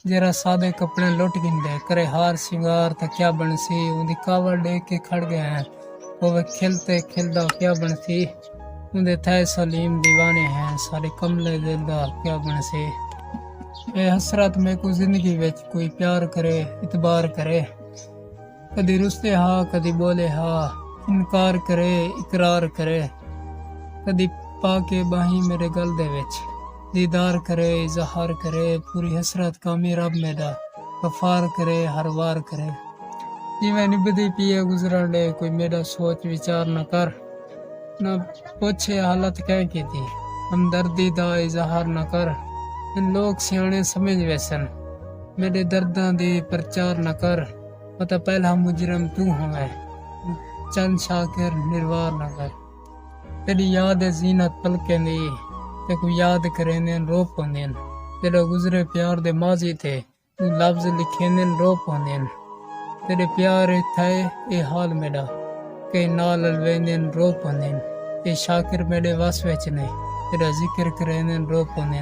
जरा सादे कपड़े लुट गिंदे करे हार सिंगार ता क्या बनसी उन्दी कावड़ देख के खड़ गए हैं वो खिलते खिलदा क्या बनसी उन्दे थे सलीम दीवाने हैं सारे कमले दिलदा क्या बनसी ए हसरत में को जिंदगी विच कोई प्यार करे इतबार करे कदी रुसते हा कदी बोले हा इनकार करे इकरार करे कदी पाके बाही मेरे गल दे विच दीदार करे इजहार करे पूरी हसरत का मेरा मेरा वफार करे हर वार करे जिवें निभदी पिए गुजरन दे कोई मेरा सोच विचार न कर न पूछे हालत क्या की थी हमदर्दी दा इजहार न कर इन लोग सियाने समझ वैसन मेरे दर्दां दी प्रचार न कर पता पहला मुजरम तू होवे चंद शाकिर निर्वार न कर तेरी याद है जीनत पलके दी ते को याद करेंदे रो पौंदे तेरे गुजरे प्यार दे माजी थे तू लफ्ज लिखेंदे रो पौंदे तेरे प्यार थे ए हाल मेरा के नाल अलवेंदे रो पौंदे ए शाकिर मेरे वस विच ने तेरा जिक्र करेंदे रो पौंदे।